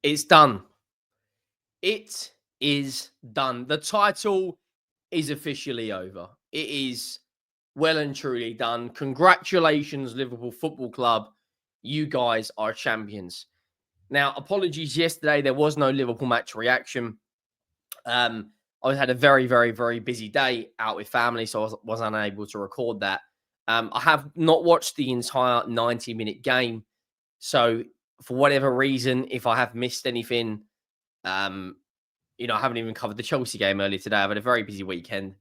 It's done. It is done. The title is officially over. It is well and truly done. Congratulations, Liverpool Football Club. You guys are champions. Now, apologies yesterday. There was no Liverpool match reaction. I had a very, very, very busy day out with family, so I was unable to record that. I have not watched the entire 90-minute game. So for whatever reason, if I have missed anything, I haven't even covered the Chelsea game earlier today. I've had a very busy weekend.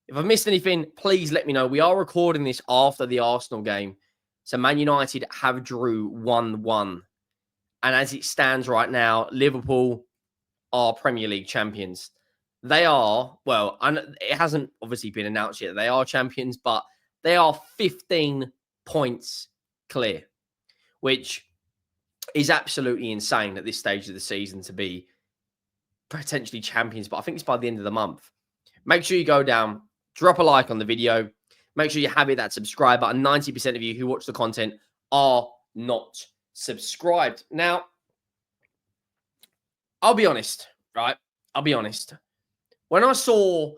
If I've missed anything, please let me know. We are recording this after the Arsenal game. So Man United have drew 1-1. And as it stands right now, Liverpool are Premier League champions. They are, well, and it hasn't obviously been announced yet that they are champions, but they are 15 points clear, which is absolutely insane at this stage of the season to be potentially champions. But I think it's by the end of the month. Make sure you go down, drop a like on the video. Make sure you have it, that subscribe button. 90% of you who watch the content are not subscribed. Now, I'll be honest, right? I'll be honest. When I saw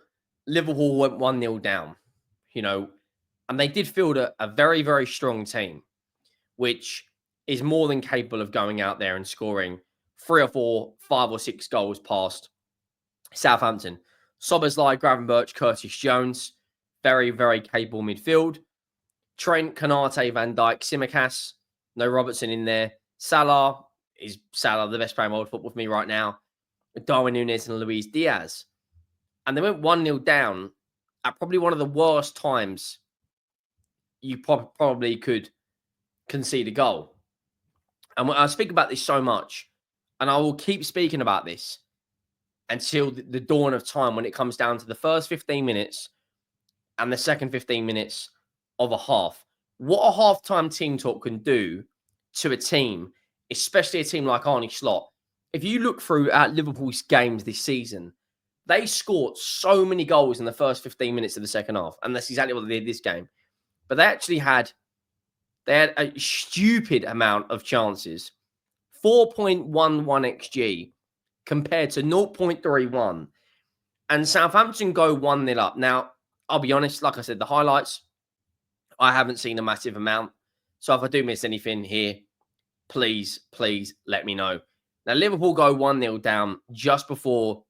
Liverpool went 1-0 down, and they did field a very, very strong team, which is more than capable of going out there and scoring 3 or 4, 5 or 6 goals past Southampton. Szoboszlai, Gravenberch, Curtis Jones, very, very capable midfield. Trent, Konate, Van Dijk, Tsimikas, no Robertson in there. Salah, the best player in world football for me right now. Darwin Nunez and Luis Diaz. And they went 1-0 down at probably one of the worst times you probably could concede a goal. And I speak about this so much, and I will keep speaking about this until the dawn of time when it comes down to the first 15 minutes and the second 15 minutes of a half. What a halftime team talk can do to a team, especially a team like Arne Slot. If you look through at Liverpool's games this season, they scored so many goals in the first 15 minutes of the second half, and that's exactly what they did this game. But they actually had a stupid amount of chances, 4.11 XG compared to 0.31, and Southampton go 1-0 up. Now, I'll be honest, like I said, the highlights, I haven't seen a massive amount. So if I do miss anything here, please let me know. Now, Liverpool go 1-0 down just before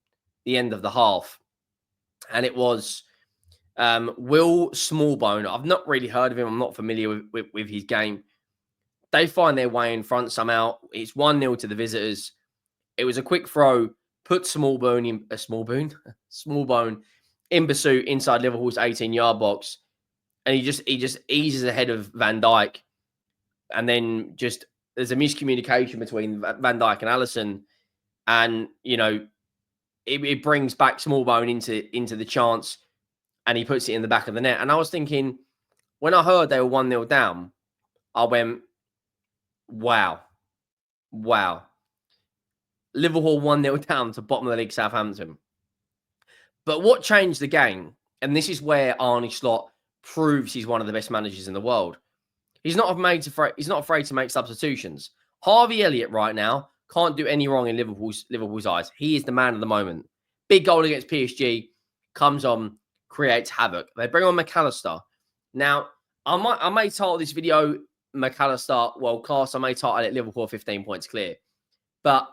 the end of the half. And it was Will Smallbone. I've not really heard of him. I'm not familiar with his game. They find their way in front somehow. It's 1-0 to the visitors. It was a quick throw, put Smallbone in pursuit inside Liverpool's 18-yard box. And he just eases ahead of Van Dijk. And then just there's a miscommunication between Van Dijk and Alisson. And, it brings back Smallbone into the chance, and he puts it in the back of the net. And I was thinking, when I heard they were 1-0 down, I went, wow. Liverpool 1-0 down to bottom of the league Southampton. But what changed the game, and this is where Arne Slot proves he's one of the best managers in the world. He's not afraid to make substitutions. Harvey Elliott right now can't do any wrong in Liverpool's eyes. He is the man of the moment. Big goal against PSG, comes on, creates havoc. They bring on Mac Allister. Now, I may title this video Mac Allister World Class. I may title it Liverpool 15 points clear. But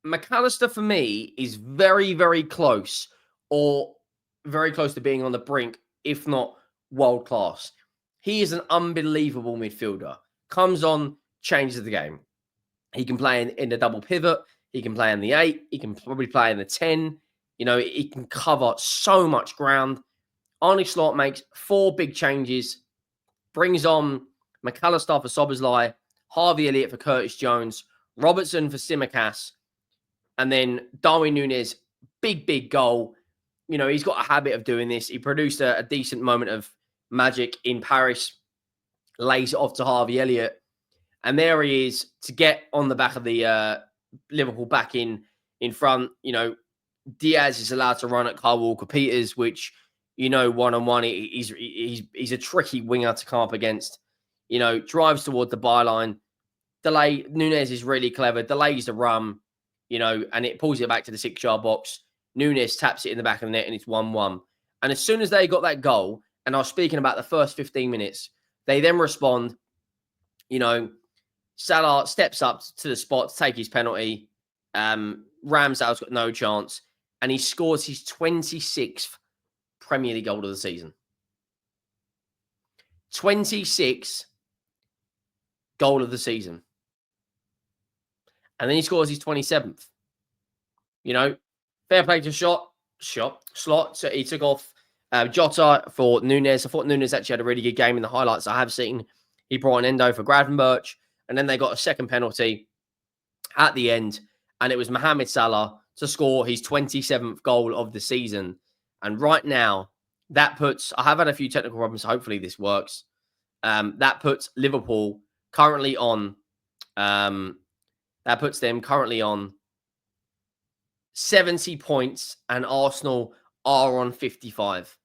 Mac Allister for me is very, very close, or very close to being on the brink, if not world class. He is an unbelievable midfielder. Comes on, changes the game. He can play in the double pivot. He can play in the 8. He can probably play in the 10. He can cover so much ground. Arne Slot makes 4 big changes. Brings on Mac Allister for Szoboszlai, Harvey Elliott for Curtis Jones, Robertson for Tsimikas, and then Darwin Nunez, big goal. He's got a habit of doing this. He produced a decent moment of magic in Paris, lays it off to Harvey Elliott. And there he is to get on the back of the Liverpool back in front. Diaz is allowed to run at Kyle Walker-Peters, which, one-on-one, he's a tricky winger to come up against. Drives toward the byline, delay. Nunez is really clever. Delays the run, and it pulls it back to the 6-yard box. Nunez taps it in the back of the net, and it's 1-1. And as soon as they got that goal, and I was speaking about the first 15 minutes, they then respond. Salah steps up to the spot to take his penalty. Ramsdale's got no chance, and he scores his 26th Premier League goal of the season. 26th goal of the season. And then he scores his 27th. Fair play to Slot. So he took off Jota for Nunez. I thought Nunez actually had a really good game in the highlights I have seen. He brought an endo for Gravenberch. And then they got a second penalty at the end. And it was Mohammed Salah to score his 27th goal of the season. And right now, that puts... I have had a few technical problems, so hopefully this works. That puts Liverpool currently on... that puts them currently on 70 points, and Arsenal are on 55.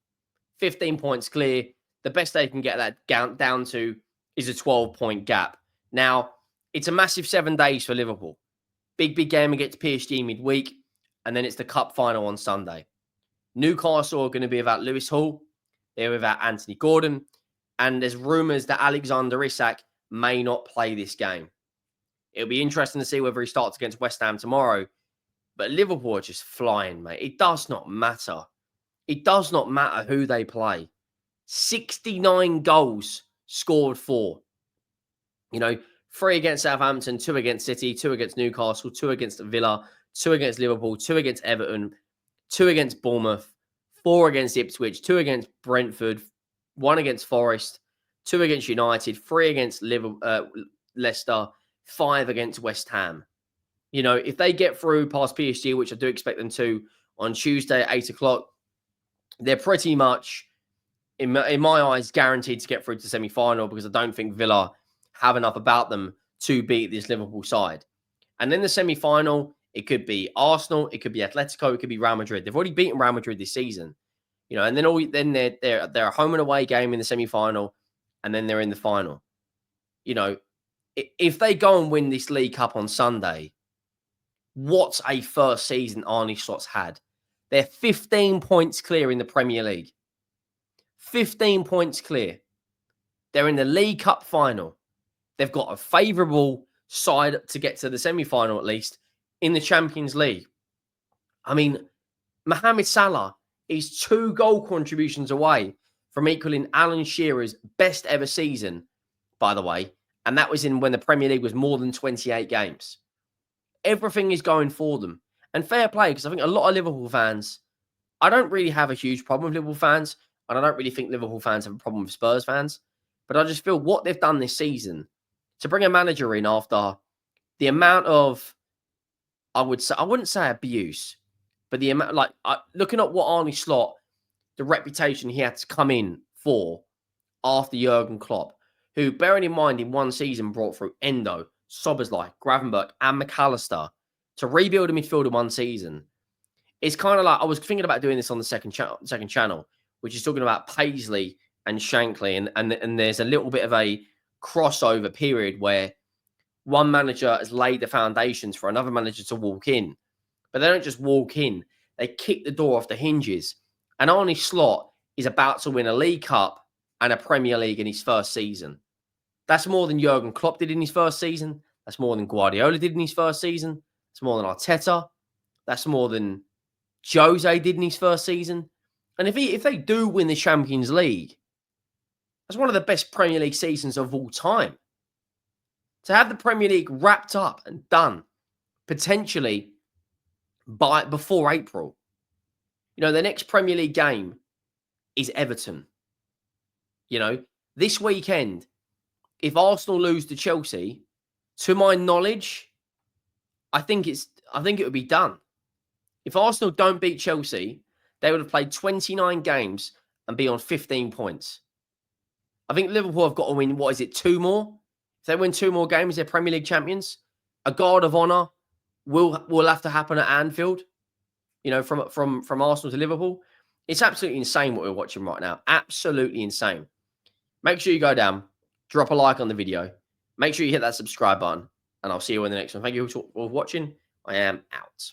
15 points clear. The best they can get that down to is a 12-point gap. Now, it's a massive 7 days for Liverpool. Big game against PSG midweek, and then it's the cup final on Sunday. Newcastle are going to be without Lewis Hall. They're without Anthony Gordon. And there's rumours that Alexander Isak may not play this game. It'll be interesting to see whether he starts against West Ham tomorrow. But Liverpool are just flying, mate. It does not matter. It does not matter who they play. 69 goals scored for. 3 against Southampton, 2 against City, 2 against Newcastle, 2 against Villa, 2 against Liverpool, 2 against Everton, 2 against Bournemouth, 4 against Ipswich, 2 against Brentford, 1 against Forest, 2 against United, 3 against Leicester, 5 against West Ham. If they get through past PSG, which I do expect them to on Tuesday at 8 o'clock, they're pretty much, in my eyes, guaranteed to get through to the semi-final, because I don't think Villa have enough about them to beat this Liverpool side. And then the semi-final, it could be Arsenal, it could be Atletico, it could be Real Madrid. They've already beaten Real Madrid this season. And then they're a home and away game in the semi-final, and then they're in the final. If they go and win this League Cup on Sunday, what a first season Arne Slot's had. They're 15 points clear in the Premier League. 15 points clear. They're in the League Cup final. They've got a favourable side to get to the semi-final, at least, in the Champions League. I mean, Mohammed Salah is 2 goal contributions away from equaling Alan Shearer's best ever season, by the way. And that was when the Premier League was more than 28 games. Everything is going for them. And fair play, because I think a lot of Liverpool fans, I don't really have a huge problem with Liverpool fans, and I don't really think Liverpool fans have a problem with Spurs fans. But I just feel what they've done this season, to bring a manager in after the amount of, I wouldn't say abuse, but the amount, looking at what Arne Slot, the reputation he had to come in for after Jurgen Klopp, who, bearing in mind, in one season brought through Endo, Szoboszlai, Gravenberch, and Mac Allister to rebuild a midfield in one season. It's kind of like, I was thinking about doing this on the second channel, which is talking about Paisley and Shankly, and there's a little bit of a crossover period where one manager has laid the foundations for another manager to walk in. But they don't just walk in, they kick the door off the hinges. And Arne Slot is about to win a League Cup and a Premier League in his first season. That's more than Jurgen Klopp did in his first season. That's more than Guardiola did in his first season. That's more than Arteta. That's more than Jose did in his first season. And if they do win the Champions League, that's one of the best Premier League seasons of all time. To have the Premier League wrapped up and done, potentially before April. The next Premier League game is Everton. This weekend, if Arsenal lose to Chelsea, to my knowledge, I think it would be done. If Arsenal don't beat Chelsea, they would have played 29 games and be on 15 points. I think Liverpool have got to win, 2 more? If they win 2 more games, they're Premier League champions. A guard of honour will have to happen at Anfield, from Arsenal to Liverpool. It's absolutely insane what we're watching right now. Absolutely insane. Make sure you go down, drop a like on the video. Make sure you hit that subscribe button, and I'll see you in the next one. Thank you for watching. I am out.